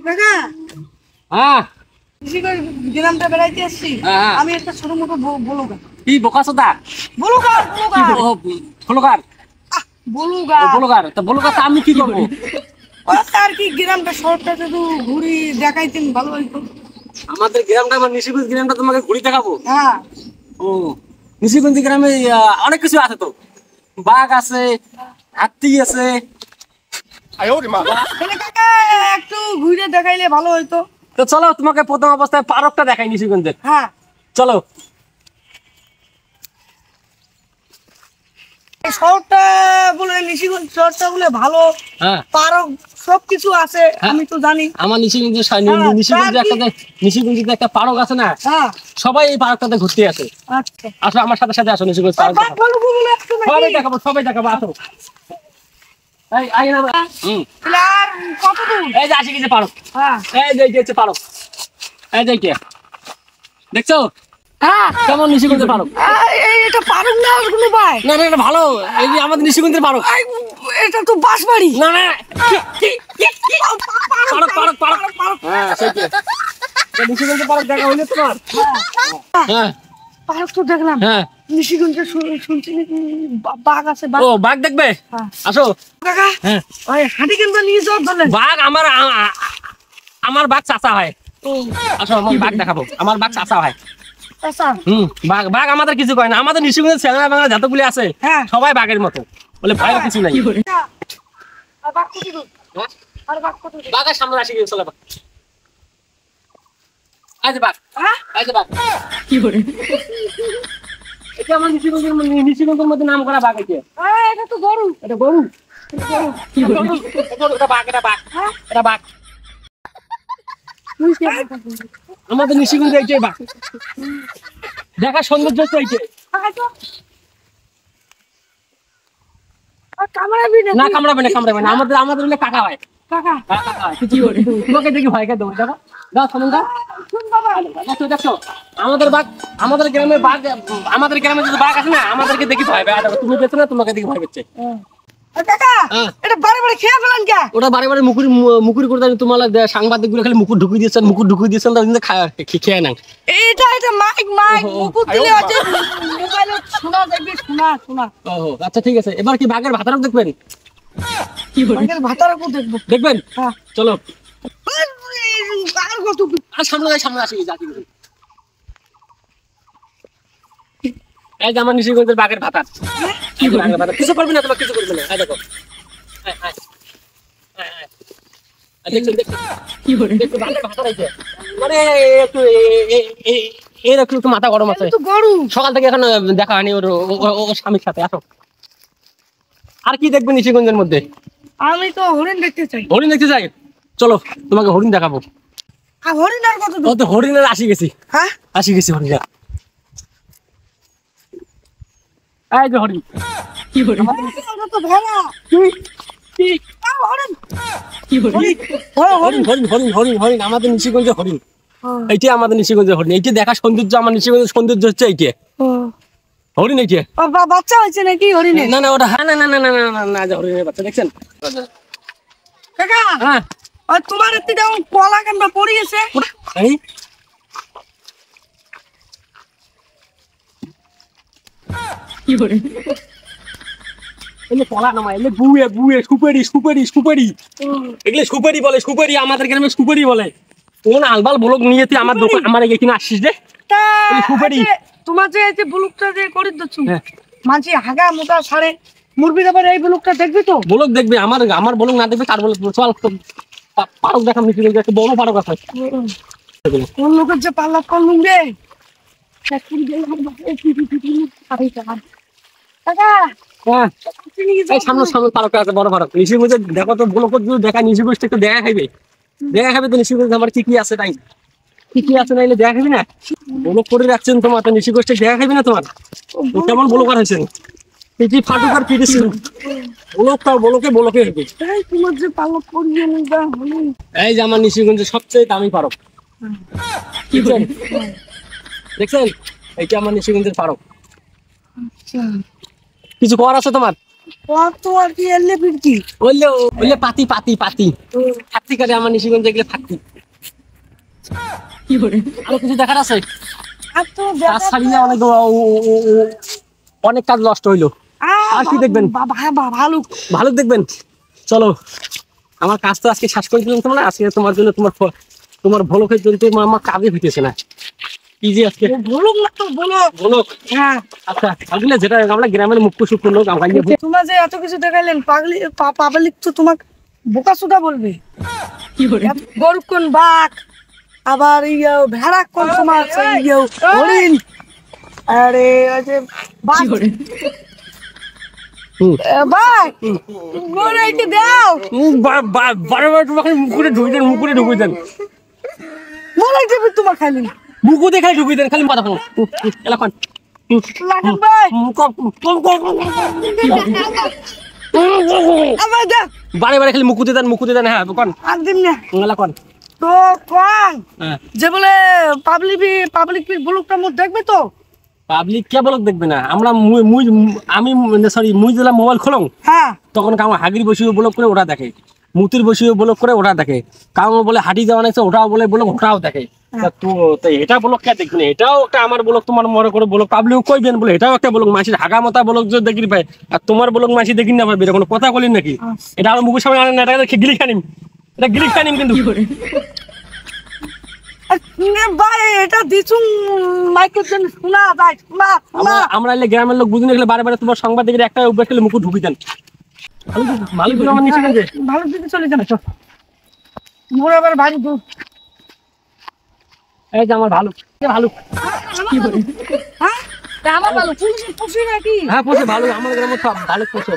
কাকা হ্যাঁ গ্রামটা বেড়াইতে আসছি। আমি একটা ছোট মোটো বলুগা। কি বোকাচোদা বলুগার বলুগার বলুগার তা বলুগার তা আমি কি করবো? আর কি গ্রামটা শহরটা শুধু ঘুরি দেখাইতেন ভালো হইতো। আমাদের গ্রামটা আমার নিশিগঞ্জ গ্রামটা তোমাকে ঘুরি দেখাবো। হ্যাঁ ও নিশিগঞ্জ গ্রামে অনেক কিছু আছে তো, বাঘ আছে, হাতি আছে। তাহলে কাকা একটু ঘুরে দেখাইলে ভালো হইতো। তো চলো তোমাকে প্রথম অবস্থায় পার্কটা দেখাই নিশিগঞ্জের। হ্যাঁ চলো। এই শহরটা বলে নিশিগঞ্জ শহরটা বলে ভালো, হ্যাঁ পার্ক সবকিছু আছে আমি তো জানি। আমার নিশিগঞ্জে নিশিগঞ্জে একটা পার্ক আছে না, হ্যাঁ সবাই এই পার্কটাতে ঘুরতে আসে। আচ্ছা আসো আমার সাথে সাথে আসো নিশিগঞ্জ পার্ক বাঘ ভালো বলে একটু সবাই নাকি? দেখাবো আসো। এই আই না তাহলে আর কত দূর? এই যে আসি গেছে পার্ক। হ্যাঁ এই যে হচ্ছে পার্ক, এই যে কে দেখছো হ্যাঁ কেমন নিশিগঞ্জের পার্ক? এটা পার্ক না আর কোনো ভাই? না না এটা ভালো, এই যে আমাদের নিশিগঞ্জের পার্ক। এটা তো বাঁশবাড়ি। না না পার্ক হ্যাঁ সেইটা তো নিশিগঞ্জের পার্ক দেখা হইলো তোমার? হ্যাঁ পার্ক তো দেখলাম। হ্যাঁ নিশিগঞ্জে শুনছি নাকি বাঘ আছে। ও বাঘ দেখবে? হ্যাঁ। আসো। কাকা হ্যাঁ ওই হাঁটি কিনবা নিয়ে যাওয়ার ধরলেন। বাঘ আমার বাঘ চাচা হয়। আসো আমার বাঘ দেখাবো, আমার বাঘ চাচা হয়। আচ্ছা বাঘ আমাদের কিছু কয় না, আমাদের নিশিগঞ্জের ছেলেরা বাংলা যতগুলি আছে হ্যাঁ সবাই বাঘের মতো, বলে ভয়ের কিছু নাই। আর বাঘ কত দূর? হ্যাঁ? আর বাঘ কত দূর? বাঘের সামনে আসি গিয়ে চলে বাঘ। এই যে বাঘ, হ্যাঁ এই যে বাঘ। এটা আমার নিশিগঞ্জের মধ্যে নাম করা বাঘ। এটা তো গরু। এটা গরু, এটা বাঘ, এটা বাঘ, এটা বাঘ। আমাদের নিশিগঞ্জে এইটাই বাঘ, দেখা সৌন্দর্য হচ্ছে এইটাই। না কামড়াবে না, আমাদের হলে কাকা হয়। কাকা কাকা হয়, কি করে তোমাকে দেখি ভয় খেয়ে দেবো। দেখো দাও সামনে দাও। শুন বাবা দেখছো আমাদের বাঘ, আমাদের গ্রামে বাঘ, আমাদের গ্রামে যদি বাঘ আছে না আমাদেরকে দেখি ভয় পায়। দেখো তুমি পেছো না, তোমাকে দেখি ভয় পেচ্ছে। কাকা এটা বারে বারে খেয়ে ফেলেন কে? ওটা বারে বারে মুকুরি করে দেয়। তোমার সাংবাদিক গুলো খালি মুকুর ঢুকিয়ে দিয়েছেন খেয়ে না। এটা মাইক মুকুট দিলে আছে মোবাইলে শোনা যাবে। শোনা ওহো আচ্ছা ঠিক আছে। এবার কি বাঘের ভাতারক দেখবেন? বাঘের ভাতার কো দেখবো। দেখবেন? হ্যাঁ চলো। আর কত আর সামনে আসি জাতি। এই যে আমার নিশিগঞ্জের বাঘের ভাতার। কিছু করবি না, তোমার কিছু করবি না। দেখো মানে একটু মাথা গরম আছে। সকাল থেকে এখন দেখা হয়নি ওর স্বামীর সাথে। আসো আর কি দেখবেন নিশিগঞ্জের মধ্যে? আমি তো হরিণ দেখতে চাই। হরিণ দেখতে চাই? চলো তোমাকে হরিণ দেখাবো। আর হরিণ আর কত দূর? হরিণের আসি গেছি হরিণ। এই যে হরিণ। তো ভেড়া হরিণ আমাদের নিশিগঞ্জের হরিণ। এইটা আমাদের নিশিগঞ্জের হরিণ। এইটা দেখা সৌন্দর্য, আমার নিশিগঞ্জের সৌন্দর্য হচ্ছে এইটা হরিণ। এইটা বাচ্চা হয়েছে নাকি হরিণের? না ওটা না হরিণের বাচ্চা দেখছেন? কাকা হ্যাঁ আর তোমার একটু যেমন কলা কেন পড়ে গেছে। কলা নামা এলে বুয়ে সুপারি এগুলো সুপারি আমাদের গ্রামে সুপারি বলে। কোন আলবাল ব্লক নিয়ে তুই আমার দোকান আমার এখানে আসছিস রে? তোমার যে এই যে ব্লকটা যে করে দিচ্ছ মাঝে হাগা মোটা সারে মুরগি যাবার এই ব্লকটা দেখবি তো? ব্লক দেখবি, আমার ব্লক না দেখবি কার ব্লক? চল পারক দেখাম নিচে একটা বড় পারক আছে। কোন লোকের যে পাল্লা করলুম রে। কাকা এই সামনে পারক আছে, বড় পারক। নিশিগঞ্জে দেখো তো ব্লক দেখা, নিশিগঞ্জটা একটু দেখা খাইবে তো নিশিগঞ্জ আমার কি আছে তাই কি আছে নাইলে দেখা খাবি না? ব্লক করে রাখছেন তোমার তো নিশিগঞ্জটা দেখা খাবি না? তোমার কেমন ব্লক হয়েছেন? ফাটুক আর পিটিস ব্লকে হবে। তোমার যে পাল্লা করিয়ে এই যে আমার নিশিগঞ্জের সবচেয়ে দামি পারক দেখছেন? এইটা আমার নিশিগঞ্জের পারক। কিছু করার আছে তোমার? কত আর কি এলে বিরকি বললে বললে পাতি পাতি পাতি ফাঁকি কাটে আমার নিশিগঞ্জে গেলে ফাঁকি কি করে আরো কিছু দেখার আছে আর তো কাজ ছাড়িয়ে অনেক কাজ নষ্ট হইলো আর কি দেখবেন ভালুক ভালো দেখবেন চলো আমার কাজ তো আজকে শেষ করে দিলাম তোমরা আজকে তোমার জন্য তোমার ভলকের জন্য আমার কাজে হইতেছে না কি যে আজকে বলুক না তো বলো ভলক হ্যাঁ আচ্ছা আসলে যেটা আমরা গ্রামের মুখ্য সুখ্য লোক আমরা তোমরা যে এত কিছু দেখাইলেন পাবলিক তো তোমাকে বোকাচোদা বলবে কি করে গরু কোন বাঘ আবার ভেড়া কোন তোমার হরিণ আরে ওই যে বাঘ ভাই গরু একটু দাও বারবার তোমাকে মুকুরে ঢুকুই দেন মনে দেবে তোমার খাইলেন মুকু দেখাই ঢুকুই দেন খালি কথা এলাকান লাগান ভাই আমার দাও বারে বারে খালি মুকুতে দেন হ্যাঁ কোন আর দিন না এলাকান তো কোন হ্যাঁ যে বলে পাবলিক ব্লগটা মোট দেখবে তো পাবলিক কে বলক দেখবে না আমরা আমি সরি মুই যেলা মোবাইল খোলং হ্যাঁ তখন কাম হাগির বসিয়ে ব্লক করে ওটা দেখে মুতির বসিয়ে ব্লক করে ওটা দেখে কাম বলে হাঁটি যাওয়া নাইছে ওটাও বলে ব্লক ওটাও দেখে তো এটা ব্লক কে দেখবে না এটাও একটা আমার ব্লক তোমার মনে করে ব্লক পাবলিক কইবেন বলে এটাও একটা ব্লক মাসির হাগা মতা ব্লক যদি দেখি পাই আর তোমার ব্লক মাসি দেখি না পাবে কোনো কথা বলেন নাকি এটা আমার মুখের সামনে আনেন না এটা গিলি খানিম কিন্তু ভাই এটা দিছুন মাইকের জন্য শোনা যায় শোনা আমরা এলে গ্রামের লোক বুঝিয়ে গেলে বারে বারে তোমার সাংবাদিকের একটা অভ্যাস করলে মুখ ঢুকি দেন ভালো আমার নিচে গেছে ভালো দিকে চলে যাবে চল মোর আবার ভারী দূর এই যে আমার ভালো কি করে হ্যাঁ আমার ভালো পুষি নাকি হ্যাঁ পোষে ভালো আমার গ্রামে সব ভালো পোষে